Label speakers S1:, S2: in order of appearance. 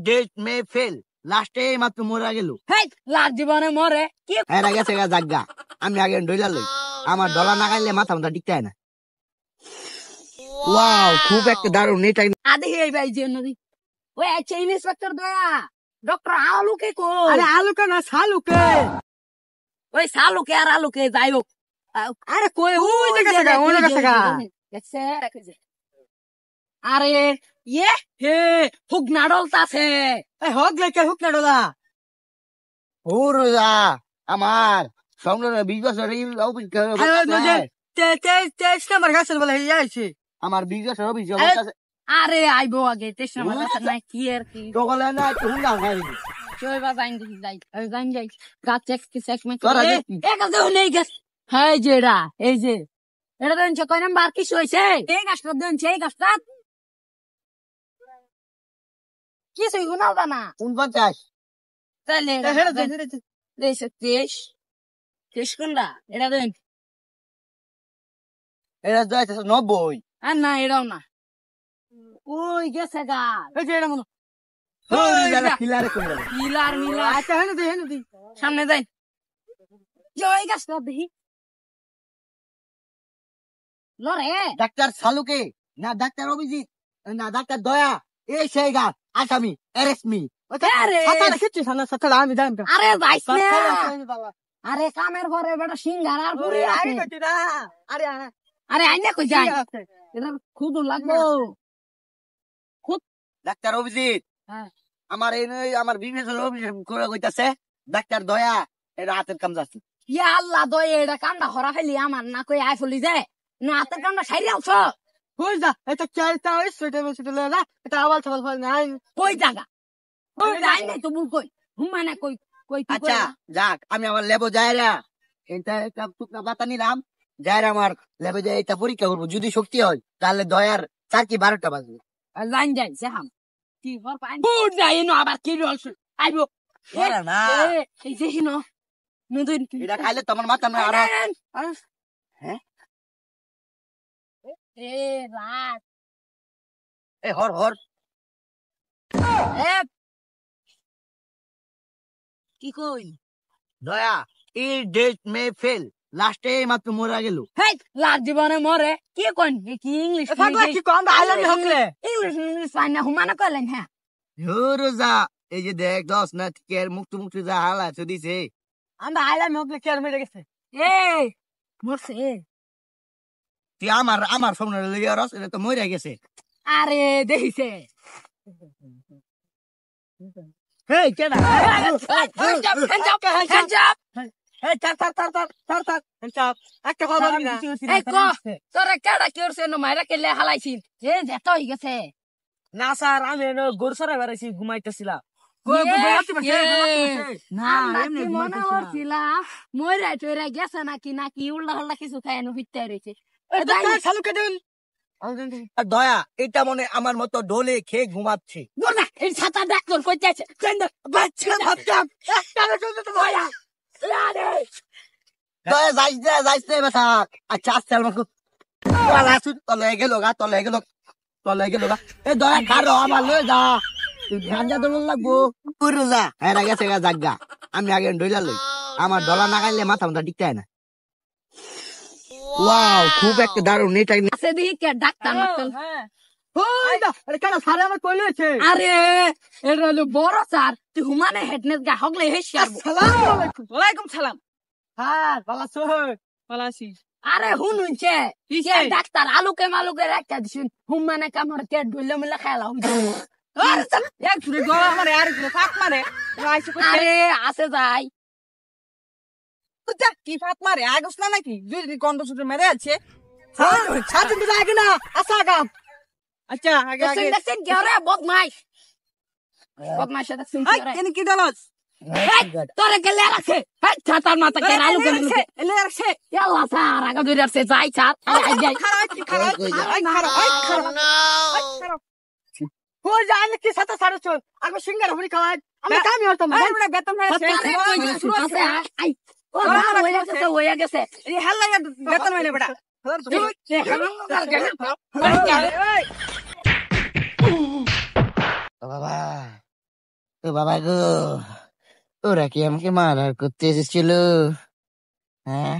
S1: Date মে fail লাস্টে মাত্র মরা গেল।
S2: হেই লাস্ট জীবনে মরে কি
S1: এরা গেছে গা জাগা, আমি আগে ডইলা লই। আমার ডলা না খাইলে মাথা মাথা টিকতে না। ওয়াও, খুব একটা দারুণ এটা।
S2: আদে এই ভাই যে নদী ওই আছে ইন্সপেক্টর দয়া ডক্টর আলুকে কো।
S1: আরে আলুকে না সালুকে।
S2: ওই সালুকে আর আলুকে যাই হোক।
S1: আরে কই ওই গেছে গা, ওই গেছে গা।
S2: গেছে রাখছে। আরে ইয়ে হে হুক নাডলতাছে।
S1: এই হক লেকে হুক না ডলা। ওরজা আমার সামনে 20 বছর এই অফিস করে। তেইশ নাম্বার গাছের বলে আইছে। আমার 20 বছর অভিযোগ আছে।
S2: আরে আইবো আগে 23 নাম্বার গাছ নাই কি আর কি।
S1: তোগলে না তুই না খাই।
S2: চল বা যাইন দিই যাই। এই যাইন যাই। গাছ চেক মে
S1: তোরা
S2: করে। এক গাছ নেই গাছ। হ্যাঁ যেডা এই যে এটা দেন কয় নাম্বার কি হইছে? এই গাছটা দেন এই গাছটা কি সই গুনাও না
S1: 49
S2: তাহলে দেশ 23 কোনটা এটা দেন।
S1: এরা যাইছে 90।
S2: আর না এটাও না ওই গেছে গা।
S1: এই যে এটা মনে ওই যারা খিলারে কোন গেল।
S2: মিলার মিলা
S1: আচ্ছা হেনে দে
S2: সামনে যাই। জয় গাছটা দেখি লরে
S1: ডাক্তার সালুকে না ডাক্তার অভিজিৎ না ডাক্তার দয়া এই সেই গাছ আসামি অ্যারেস্ট মি।
S2: আরে
S1: সাতারা কিচ্ছু সানা সাতারা আমি জানি না।
S2: আরে যাইস না আরে কামের পরে বেটা সিঙ্গার আর পুরি আছে।
S1: আরে
S2: আরে আইনা কই যাই এটা খুদ লাগবো খুদ।
S1: ডাক্তার অভিজিৎ
S2: হ্যাঁ
S1: আমার এই আমার বিবেচনা অভিযোগ করে কইতাছে ডাক্তার দয়া এর হাতের কাম যাচ্ছে।
S2: ইয়া আল্লাহ দয়ে এটা কামটা হরা ফেলি আমার না কই আই ফলি যায় না হাতের কামটা সাইরে আলছ।
S1: কই যা এটা চাইতা ওই সেটা সেটা না এটা আওয়াল সওয়াল ফল নাই।
S2: কই জায়গা কই যাই নাই তো বুল কই হুমানা কই কই তুই
S1: আচ্ছা যাক আমি আমার ল্যাবো যাইরা এটা একটা টুকরা বাতা নিলাম যাইরা আমার ল্যাবে যাই এটা পরীক্ষা করবো যদি শক্তি হয় তাহলে দয়ার 4 কি 12টা বাজবে।
S2: লাইন যাই জাহাম কি ফর পাইন ফুড যাই নো আবার কি রলছ আইবো
S1: ওরা না
S2: এই যে হিনো নদীন
S1: এটা খাইলে তোমার মাথা না আর হ্যাঁ
S2: এ রাত
S1: এ হর হর
S2: এ কি কই
S1: দয়া এই ডেট মে ফেল লাস্টে মাত্র মরা গেল।
S2: হেই লাস্ট জীবনে মরে কি কইন কি ইংলিশ
S1: পাগলা কি কম আইলামি হকলে
S2: ইংলিশ পাইনা হুমানা কইলেন হ্যাঁ
S1: রোজা এই যে দেখ 10 না টিকের মুক্ত মুক্ত যা হালা দিছে আমরা আইলামি হকলে কেয়ার মেরে গেছে।
S2: এ মরছে
S1: তুই আমার সামনে লেগে রস এটা তো মরে গেছে।
S2: আরে দেখিছে
S1: হেই কেডা
S2: hands up
S1: এই চাপ একটা কথা বলবি না।
S2: এই কো তোরা কেডা কি করছে না মাইরা কেলে হালাইছিস এ যেত হই গেছে
S1: না স্যার আমি গরু সরে বেড়াইছি ঘুমাইতেছিলাম।
S2: না এমনি মনে হচ্ছিলা মইরা টইরা গেছে নাকি নাকি উল্টা হল্লা কিছু খায় না হইতে রইছে
S1: দয়া এটা মনে আমার মতো ডোলে খেয়ে ঘুমাচ্ছে।
S2: না এই ছাতা ডাক্তার কইতে আছে
S1: বাচ্চা ভাবতাম দয়া যাইস না বেটা। আচ্ছা আচ্ছা তলে গেল গা এ দয়া কারো আমার লয়ে যা তুই ধ্যান যা দোল লাগবো পুরো যা এরা গেছে গা জাগা আমি আগে ডইলা লই। আমার ডলা না খাইলে মাথা মাথা টিকতে না। ওয়াও, খুব একটা দারুণ এটা
S2: আছে দেখি কে ডাক্তার মাতাল আরে এটা হলো বড় স্যার তুই হুমানে হেডনেস গা হগলে হেসি আর
S1: ওয়ালাইকুম সালাম। হ্যাঁ ভালো আছো? ভালো আছি।
S2: আরে হুন হইছে ডাক্তার আলুকে মালুকে রাখতে দিছেন হুমানে কামর কে ঢুলে মিলে খেলা
S1: এক ছুরি গলা মারে আর ফাঁক মারে
S2: আরে আছে যাই
S1: কি ফাঁক মারে আগস না নাকি দুই কন্ড ছুটি মেরে আছে ছাতিন দিলে আগে না আসা আগাম। আচ্ছা আগে আগে
S2: দেখছেন কি রে বদমাইশ দেখছেন কি রে
S1: কেন কি দলস
S2: তোরে কে লে রাখছে ছাতার মাথা কে আলুকে
S1: এলে রাখছে
S2: ইয়াল্লা স্যার আগা ধরে আসছে যাই ছাত যাই
S1: ও জানি কি সাথে সাড়ে চল আমি সিঙ্গার হরি খাওয়াই আমি কামি হতাম বেতন
S2: হয়ে গেছে
S1: এই হাল্লা বেতন হইলে বেটা বাবা ও বাবা গো, ওরা কি আমাকে মারার করতে এসেছিল? হ্যাঁ,